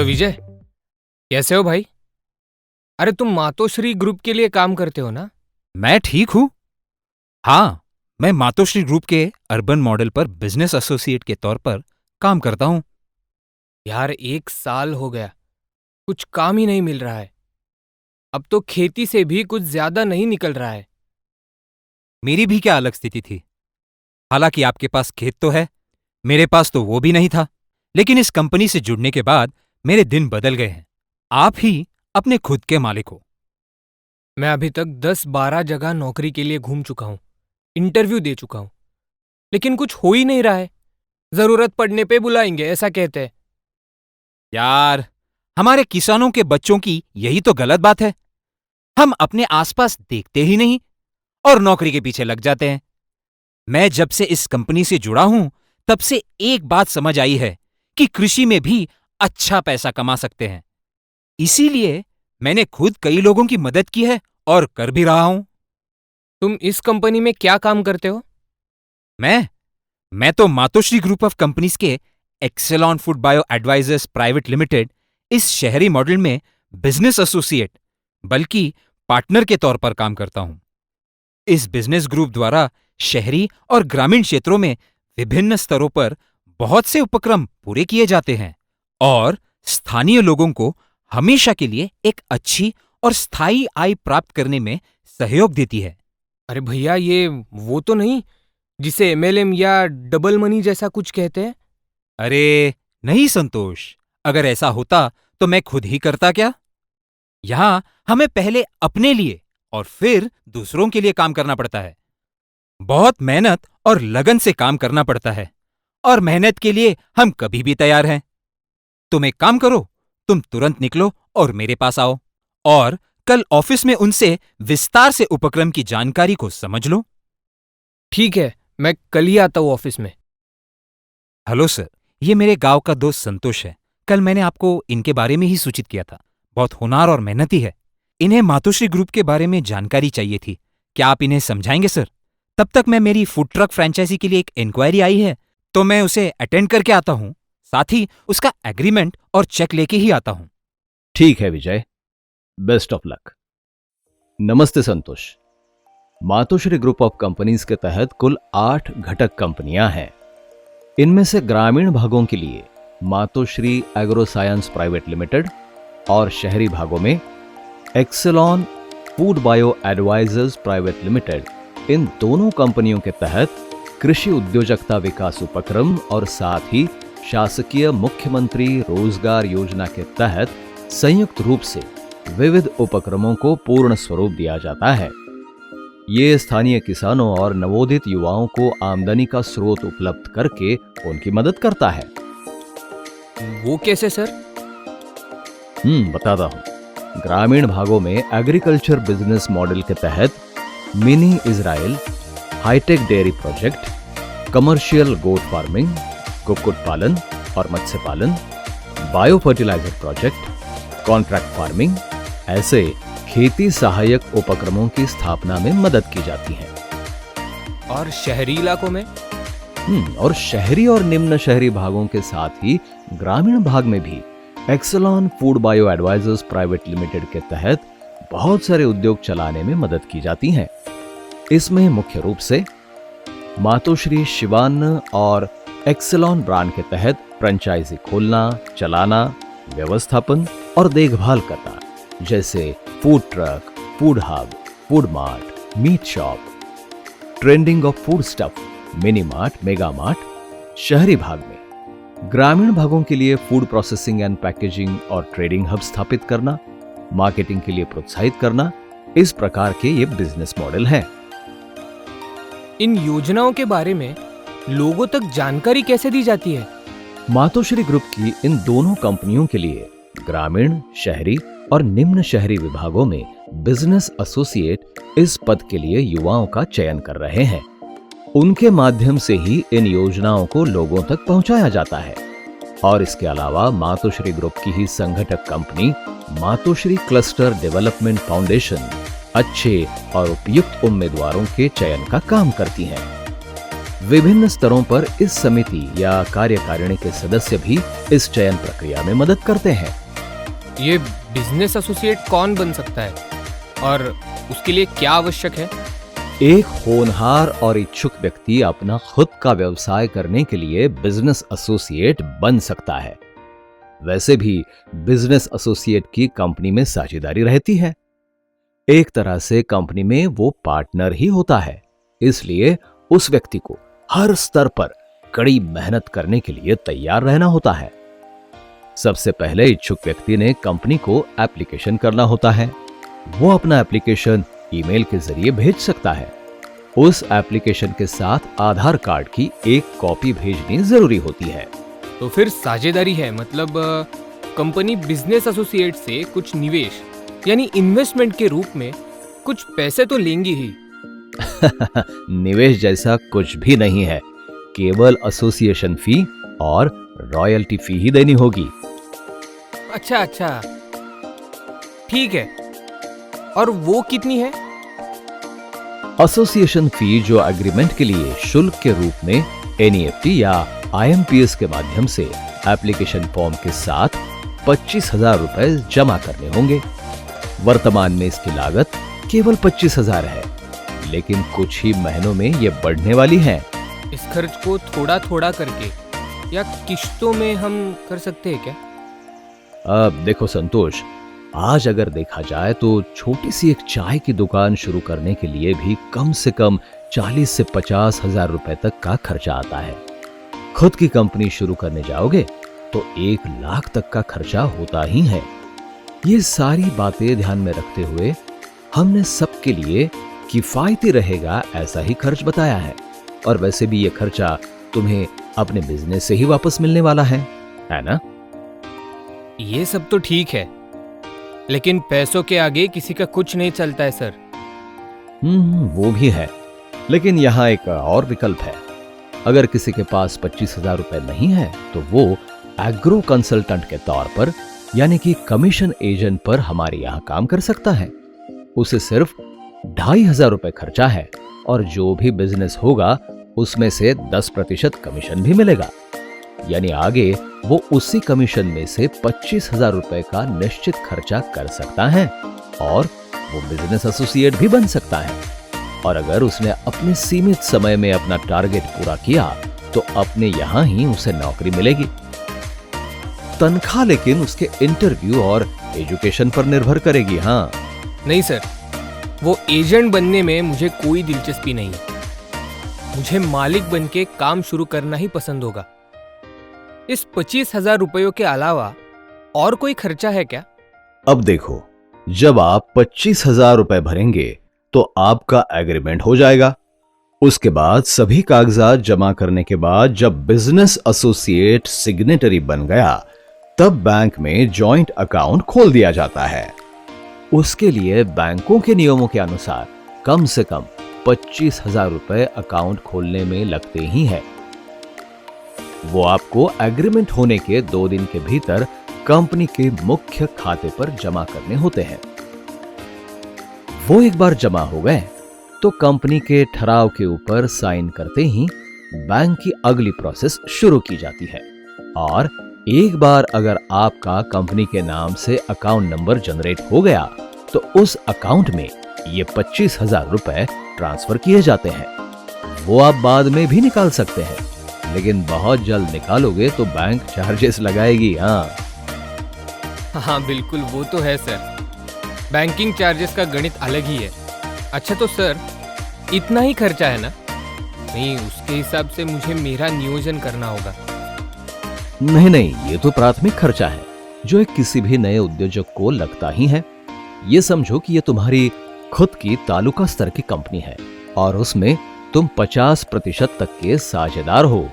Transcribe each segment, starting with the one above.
विजय, कैसे हो भाई? अरे तुम मातोश्री ग्रुप के लिए काम करते हो ना? मैं ठीक हूँ। हाँ, मैं मातोश्री ग्रुप के अर्बन मॉडल पर बिजनेस एसोसिएट के तौर पर काम करता हूँ। यार 1 साल हो गया, कुछ काम ही नहीं मिल रहा है। अब तो खेती से भी कुछ ज्यादा नहीं निकल रहा है। मेरी भी क्या अलग स्थिति थी। हालांकि आपके पास खेत तो है, मेरे पास तो वो भी नहीं था। लेकिन इस कंपनी से जुड़ने के बाद मेरे दिन बदल गए हैं। आप ही अपने खुद के मालिक हो। मैं अभी तक 10-12 जगह नौकरी के लिए घूम चुका हूँ, इंटरव्यू दे चुका हूँ, लेकिन कुछ हो ही नहीं रहा है। जरूरत पड़ने पे बुलाएंगे ऐसा कहते हैं। यार, हमारे किसानों के बच्चों की यही तो गलत बात है। हम अपने आसपास देखते ही नहीं और नौकरी के पीछे लग जाते हैं। मैं जब से इस कंपनी से जुड़ा हूं, तब से एक बात समझ आई है कि कृषि में भी अच्छा पैसा कमा सकते हैं। इसीलिए मैंने खुद कई लोगों की मदद की है और कर भी रहा हूं। तुम इस कंपनी में क्या काम करते हो? मैं मैं तो मातोश्री ग्रुप ऑफ कंपनीज के Excelon food bio advisors private limited इस शहरी मॉडल में बिजनेस एसोसिएट बल्कि पार्टनर के तौर पर काम करता हूं। इस बिजनेस ग्रुप द्वारा शहरी और ग्रामीण क्षेत्रों में विभिन्न स्तरों पर बहुत से उपक्रम पूरे किए जाते हैं और स्थानीय लोगों को हमेशा के लिए एक अच्छी और स्थायी आय प्राप्त करने में सहयोग देती है। अरे भैया, ये वो तो नहीं जिसे एमएलएम या डबल मनी जैसा कुछ कहते हैं? अरे नहीं संतोष, अगर ऐसा होता तो मैं खुद ही करता क्या। यहां हमें पहले अपने लिए और फिर दूसरों के लिए काम करना पड़ता है। बहुत मेहनत और लगन से काम करना पड़ता है और मेहनत के लिए हम कभी भी तैयार हैं। तुम एक काम करो, तुम तुरंत निकलो और मेरे पास आओ और कल ऑफिस में उनसे विस्तार से उपक्रम की जानकारी को समझ लो। ठीक है, मैं कल ही आता हूँ ऑफिस में। हेलो सर, ये मेरे गांव का दोस्त संतोष है। कल मैंने आपको इनके बारे में ही सूचित किया था। बहुत होनहार और मेहनती है। इन्हें मातोश्री ग्रुप के बारे में जानकारी चाहिए थी। क्या आप इन्हें समझाएंगे सर? तब तक मैं मेरी फूड ट्रक फ्रेंचाइजी के लिए एक इंक्वायरी आई है, तो मैं उसे अटेंड करके आता हूँ। साथ ही उसका एग्रीमेंट और चेक लेके ही आता हूँ। ठीक है विजय, बेस्ट ऑफ लक। नमस्ते संतोष। मातोश्री ग्रुप ऑफ कंपनीज के तहत कुल 8 घटक कंपनियां हैं। इनमें से ग्रामीण भागों के लिए Matoshri agro science private limited और शहरी भागों में Excelon food bio advisors private limited, इन दोनों कंपनियों के तहत कृषि उद्योजकता विकास उपक्रम और साथ ही शासकीय मुख्यमंत्री रोजगार योजना के तहत संयुक्त रूप से विविध उपक्रमों को पूर्ण स्वरूप दिया जाता है। ये स्थानीय किसानों और नवोदित युवाओं को आमदनी का स्रोत उपलब्ध करके उनकी मदद करता है। वो कैसे सर? बताता हूं। ग्रामीण भागों में एग्रीकल्चर बिजनेस मॉडल के तहत mini Israel, high tech dairy project, commercial goat farming, कुक्कुट पालन और मत्स्य पालन, bio fertiliser project, contract farming, ऐसे खेती सहायक उपक्रमों की स्थापना में मदद की जाती है। और शहरी इलाकों में? और शहरी और निम्न शहरी भागों के साथ ही ग्रामीण भाग में भी Excelon food bio advisors private limited के तहत बहुत सारे उद्योग चलाने में मदद की जाती है। इसमें मुख्य रूप से मातोश्री शिवान्न और एक्सेलॉन ब्रांड के तहत फ्रेंचाइजी खोलना, चलाना, व्यवस्थापन और देखभाल करना, जैसे food truck, food hub, food mart, meat shop, trending of food stuff, mini mart, mega mart. शहरी भाग में ग्रामीण भागों के लिए फूड प्रोसेसिंग एंड पैकेजिंग और ट्रेडिंग हब स्थापित करना, मार्केटिंग के लिए प्रोत्साहित करना, इस प्रकार के ये बिजनेस मॉडल हैं। इन योजनाओं के बारे में लोगों तक जानकारी कैसे दी जाती है? मातोश्री ग्रुप की इन दोनों कंपनियों के लिए ग्रामीण, शहरी और निम्न शहरी विभागों में बिजनेस एसोसिएट इस पद के लिए युवाओं का चयन कर रहे हैं। उनके माध्यम से ही इन योजनाओं को लोगों तक पहुंचाया जाता है। और इसके अलावा मातोश्री ग्रुप की ही संगठक company Matoshri cluster development foundation अच्छे और उपयुक्त उम्मीदवारों के चयन का काम करती है। विभिन्न स्तरों पर इस समिति या कार्यकारिणी के सदस्य भी इस चयन प्रक्रिया में मदद करते हैं। ये बिजनेस एसोसिएट कौन बन सकता है और उसके लिए क्या आवश्यक है? एक होनहार और इच्छुक व्यक्ति अपना खुद का व्यवसाय करने के लिए बिजनेस एसोसिएट बन सकता है। वैसे भी बिजनेस एसोसिएट की कंपनी में साझेदारी रहती है। एक तरह से कंपनी में वो पार्टनर ही होता है, इसलिए उस व्यक्ति को हर स्तर पर कड़ी मेहनत करने के लिए तैयार रहना होता है। सबसे पहले इच्छुक व्यक्ति ने कंपनी को एप्लीकेशन करना होता है। वो अपना एप्लीकेशन ईमेल के जरिए भेज सकता है। उस एप्लीकेशन के साथ आधार कार्ड की एक कॉपी भेजनी जरूरी होती है। तो फिर साझेदारी है, मतलब कंपनी बिजनेस एसोसिएट से कुछ निवेश यानी इन्वेस्टमेंट के रूप में कुछ पैसे तो लेंगी ही। निवेश जैसा कुछ भी नहीं है, केवल एसोसिएशन फी और रॉयल्टी फी ही देनी होगी। अच्छा, ठीक है। और वो कितनी है? एसोसिएशन फी जो एग्रीमेंट के लिए शुल्क के रूप में एनईएफटी या आईएमपीएस के माध्यम से एप्लीकेशन फॉर्म के साथ 25,000 रुपए जमा करने होंगे। वर्तमान में इसकी लागत केवल 25,000 है, लेकिन कुछ ही महीनों में ये बढ़ने वाली है। इस खर्च को थोड़ा थोड़ा करके या किश्तों में हम कर सकते हैं क्या? अब देखो संतोष, आज अगर देखा जाए तो छोटी सी एक चाय की दुकान शुरू करने के लिए भी कम से कम 40 से 50,000 रुपए तक का खर्चा आता है। खुद की कंपनी शुरू करने जाओगे तो 1 लाख तक का खर्चा होता ही है। ये सारी बातें ध्यान में रखते हुए हमने सबके लिए किफायती रहेगा ऐसा ही खर्च बताया है। और वैसे भी ये खर्चा तुम्हें अपने बिजनेस से ही वापस मिलने वाला है ना? ये सब तो ठीक है, लेकिन पैसों के आगे किसी का कुछ नहीं चलता है सर। वो भी है, लेकिन यहाँ एक और विकल्प है। अगर किसी के पास 25,000 रुपए नहीं है तो वो एग्रो कंसल्टेंट के तौर पर यानी कि कमीशन एजेंट पर हमारे यहाँ काम कर सकता है। उसे सिर्फ 2,500 रुपए खर्चा है और जो भी बिजनेस होगा उसमें से 10% कमीशन भी मिलेगा। यानी आगे वो उसी कमीशन में से 25,000 रुपए का निश्चित खर्चा कर सकता है और वो बिजनेस एसोसिएट भी बन सकता है। और अगर उसने अपने सीमित समय में अपना टारगेट पूरा किया तो अपने यहां ही उसे नौकरी मिलेगी। तनख्वाह लेकिन उसके इंटरव्यू और एजुकेशन पर निर्भर करेगी। हाँ नहीं सर, वो एजेंट बनने में मुझे कोई दिलचस्पी नहीं है। मुझे मालिक बन के काम शुरू करना ही पसंद होगा। इस 25,000 रुपयों के अलावा और कोई खर्चा है क्या? अब देखो, जब आप 25,000 रुपए भरेंगे तो आपका एग्रीमेंट हो जाएगा। उसके बाद सभी कागजात जमा करने के बाद जब बिजनेस एसोसिएट सिग्नेटरी बन गया तब बैंक में जॉइंट अकाउंट खोल दिया जाता है। उसके लिए बैंकों के नियमों के अनुसार कम से कम 25,000 रुपए अकाउंट खोलने में लगते ही हैं। वो आपको एग्रीमेंट होने के 2 दिन के भीतर कंपनी के मुख्य खाते पर जमा करने होते हैं। वो एक बार जमा हो गए तो कंपनी के ठहराव के ऊपर साइन करते ही बैंक की अगली प्रोसेस शुरू की जाती है। और एक बार अगर आपका कंपनी के नाम से अकाउंट नंबर जनरेट हो गया तो उस अकाउंट में ये 25,000 रुपए ट्रांसफर किए जाते हैं। वो आप बाद में भी निकाल सकते हैं, लेकिन बहुत जल्द निकालोगे तो बैंक चार्जेस लगाएगी। हाँ बिल्कुल, वो तो है सर। बैंकिंग चार्जेस का गणित अलग ही है। अच्छा तो सर, इतना ही खर्चा है ना? नहीं, उसके हिसाब से मुझे मेरा नियोजन करना होगा। नहीं, ये तो प्राथमिक खर्चा है जो एक किसी भी नए उद्योजक को लगता ही है। ये समझो कि ये तुम्हारी खुद की तालुका स्तर की कंपनी है और उसमें तुम 50% तक के साझेदार हो।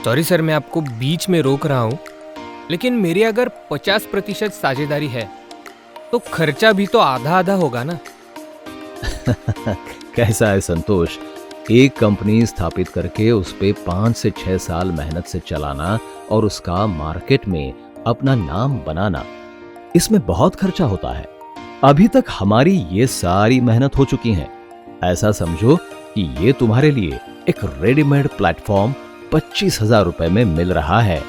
सॉरी सर, मैं आपको बीच में रोक रहा हूं, लेकिन मेरी अगर 50% साझेदारी है तो खर्चा भी तो आधा आधा होगा ना? कैसा है संतोष, एक कंपनी स्थापित करके उस पे 5 से 6 साल मेहनत से चलाना और उसका मार्केट में अपना नाम बनाना, इसमें बहुत खर्चा होता है। अभी तक हमारी ये सारी मेहनत हो चुकी है। ऐसा समझो कि ये तुम्हारे लिए एक रेडीमेड प्लेटफॉर्म 25,000 रुपए में मिल रहा है।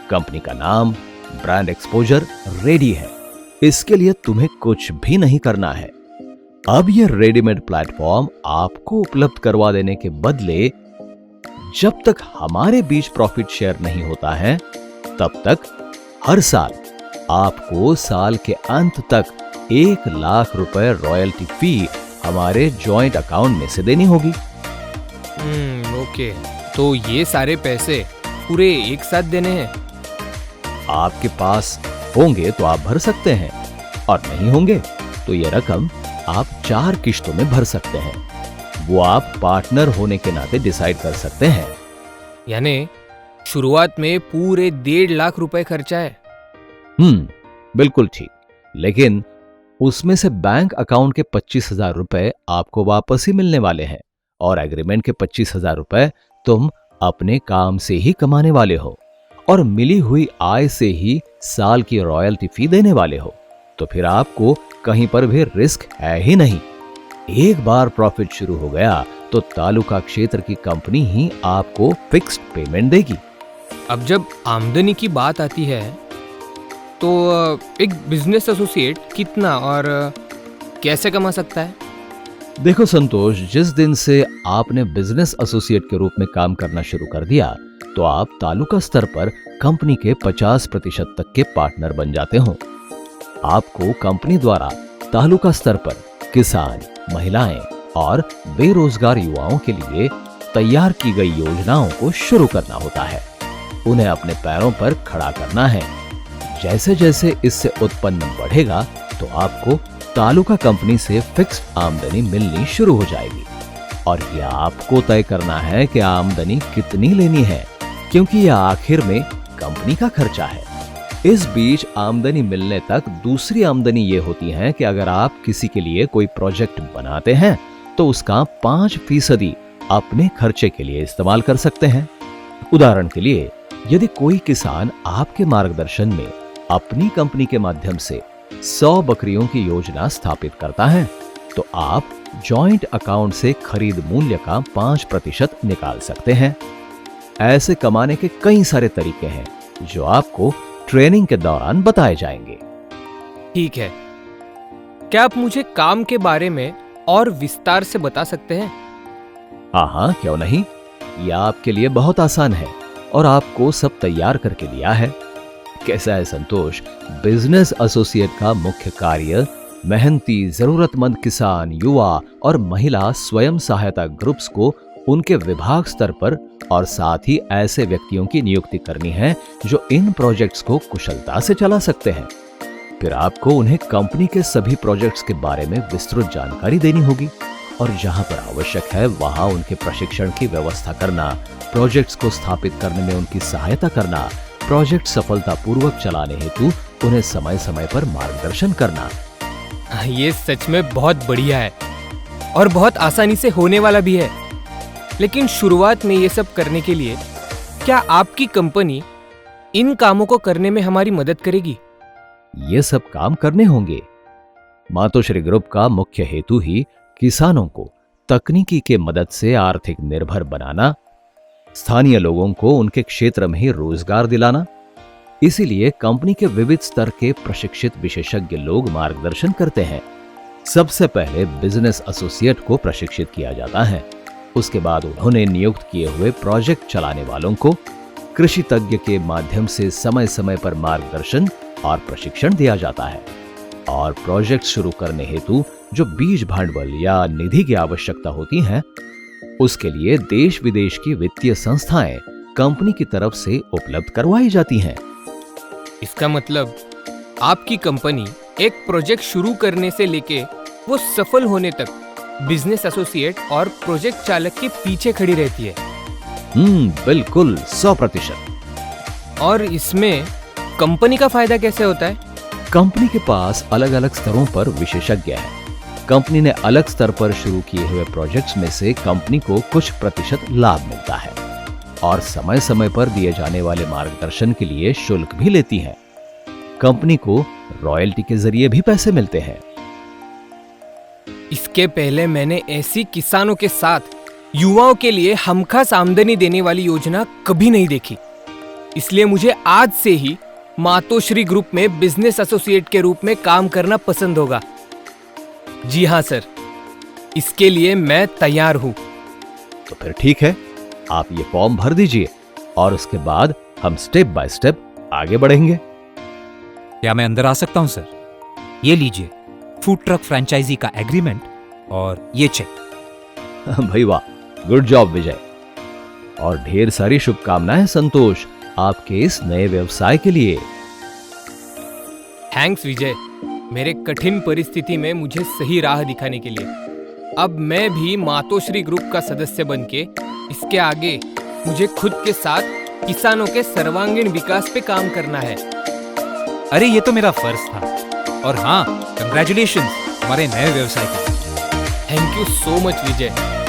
कंपनी का नाम, ब्रांड एक्सपोजर रेडी है। इसके लिए तुम्हें कुछ भी नहीं करना है। अब ये रेडीमेड प्लेटफॉर्म आपको उपलब्ध करवा देने के बदले जब तक हमारे बीच प्रॉफिट शेयर नहीं होता है, तब तक हर साल आपको साल के अंत तक 1 लाख रुपए रॉयल्टी फी हमारे जॉइंट अकाउंट में से देनी होगी। ओके, तो ये सारे पैसे पूरे एक साथ देने हैं? आपके पास होंगे तो आप भर सकते हैं, और नहीं होंगे तो ये रकम आप 4 किश्तों में भर सकते हैं। वो आप पार्टनर होने के नाते डिसाइड कर सकते हैं। यानी शुरुआत में पूरे 1.5 लाख रुपए खर्चा है? बिल्कुल ठीक। लेकिन उसमें से बैंक अकाउंट के 25,000 रुपए आपको वापस ही मिलने वाले हैं, और एग्रीमेंट के 25,000 रुपए तुम अपने काम से ही कमाने वाले हो, और मिली हुई आय से ही साल की रॉयल्टी फी देने वाले हो। तो फिर आपको कहीं पर भी रिस्क है ही नहीं। एक बार प्रॉफिट शुरू हो गया तो तालुका क्षेत्र की कंपनी ही आपको फिक्स्ड पेमेंट देगी। अब जब आमदनी की बात आती है तो एक बिजनेस एसोसिएट कितना और कैसे कमा सकता है? देखो संतोष, जिस दिन से आपने बिजनेस एसोसिएट के रूप में काम करना शुरू कर दिया, तो आप तालुका स्तर पर कंपनी के 50% तक के पार्टनर बन जाते हो। आपको कंपनी द्वारा तालुका स्तर पर किसान, महिलाएं और बेरोजगार युवाओं के लिए तैयार की गई योजनाओं को शुरू करना होता है। उन्हें अपने पैरों पर खड़ा करना है। जैसे जैसे इससे उत्पन्न बढ़ेगा तो आपको तालुका कंपनी से फिक्स आमदनी मिलनी शुरू हो जाएगी, और यह आपको तय करना है कि आमदनी कितनी लेनी है, क्योंकि यह आखिर में कंपनी का खर्चा है। इस बीच आमदनी मिलने तक दूसरी आमदनी ये होती है कि अगर आप किसी के लिए कोई प्रोजेक्ट बनाते हैं तो उसका 5% अपने खर्चे के लिए इस्तेमाल कर सकते हैं। उदाहरण के लिए, यदि कोई किसान आपके मार्गदर्शन में अपनी कंपनी के माध्यम से 100 बकरियों की योजना स्थापित करता है, तो आप जॉइंट अकाउंट से खरीद मूल्य का 5% निकाल सकते हैं। ऐसे कमाने के कई सारे तरीके हैं जो आपको ट्रेनिंग के दौरान बताए जाएंगे। ठीक है, क्या आप मुझे काम के बारे में और विस्तार से बता सकते हैं? हाँ, क्यों नहीं। यह आपके लिए बहुत आसान है और आपको सब तैयार करके दिया है। कैसा है संतोष, बिजनेस एसोसिएट का मुख्य कार्य मेहनती, जरूरतमंद किसान, युवा और महिला स्वयं सहायता ग्रुप्स को उनके विभाग स्तर पर और साथ ही ऐसे व्यक्तियों की नियुक्ति करनी है जो इन प्रोजेक्ट्स को कुशलता से चला सकते हैं। फिर आपको उन्हें कंपनी के सभी प्रोजेक्ट्स के बारे में विस्तृत जानकारी देनी होगी, और जहां पर आवश्यक है वहां उनके प्रशिक्षण की व्यवस्था करना, प्रोजेक्ट्स को स्थापित करने में उनकी सहायता करना, प्रोजेक्ट सफलतापूर्वक चलाने हेतु उन्हें समय समय पर मार्गदर्शन करना। ये सच में बहुत बढ़िया है और बहुत आसानी से होने वाला भी है। लेकिन शुरुआत में ये सब करने के लिए क्या आपकी कंपनी इन कामों को करने में हमारी मदद करेगी? ये सब काम करने होंगे। मातोश्री ग्रुप का मुख्य हेतु ही किसानों को तकनीकी के मदद से आर्थिक निर्भर बनाना, स्थानीय लोगों को उनके क्षेत्र में ही रोजगार दिलाना। इसीलिए कंपनी के विविध स्तर के प्रशिक्षित विशेषज्ञ लोग मार्गदर्शन करते हैं। सबसे पहले बिजनेस एसोसिएट को प्रशिक्षित किया जाता है। उसके बाद उन्होंने नियुक्त किए हुए प्रोजेक्ट चलाने वालों को कृषि तज्ञ के माध्यम से समय समय पर मार्गदर्शन और प्रशिक्षण दिया जाता है, और प्रोजेक्ट शुरू करने हेतु जो बीज भांडवल या निधि की आवश्यकता होती है, उसके लिए देश विदेश की वित्तीय संस्थाएं कंपनी की तरफ से उपलब्ध करवाई जाती हैं। इसका मतलब आपकी कंपनी एक प्रोजेक्ट शुरू करने से लेके वो सफल होने तक बिजनेस एसोसिएट और प्रोजेक्ट चालक के पीछे खड़ी रहती है। बिल्कुल 100%। और इसमें कंपनी का फायदा कैसे होता है? कंपनी के पास अलग अलग स्तरों पर विशेषज्ञ हैं। कंपनी ने अलग स्तर पर शुरू किए हुए प्रोजेक्ट्स में से कंपनी को कुछ प्रतिशत लाभ मिलता है, और समय समय पर दिए जाने वाले मार्गदर्शन के लिए शुल्क भी लेती है। कंपनी को रॉयल्टी के जरिए भी पैसे मिलते हैं। इसके पहले मैंने ऐसी किसानों के साथ युवाओं के लिए हमखास आमदनी देने वाली योजना कभी नहीं देखी। इसलिए मुझे आज से ही मातोश्री ग्रुप में बिजनेस एसोसिएट के रूप में काम करना पसंद होगा। जी हाँ सर, इसके लिए मैं तैयार हूं। तो फिर ठीक है, आप ये फॉर्म भर दीजिए और उसके बाद हम स्टेप बाय स्टेप आगे बढ़ेंगे। क्या मैं अंदर आ सकता हूं सर? ये लीजिए फूड ट्रक फ्रेंचाइजी का एग्रीमेंट और ये चेक। भाई वाह, गुड जॉब विजय, और ढेर सारी शुभकामनाएं संतोष आपके इस नए व्यवसाय के लिए। थैंक्स विजय, मेरे कठिन परिस्थिति में मुझे सही राह दिखाने के लिए। अब मैं भी मातोश्री ग्रुप का सदस्य बनके इसके आगे मुझे खुद के साथ किसानों के सर्वांगीण विकास पे काम करना है। अरे ये तो मेरा फर्ज था। और हाँ, कंग्रेचुलेशंस हमारे नए व्यवसाय के लिए। Thank you so much Vijay.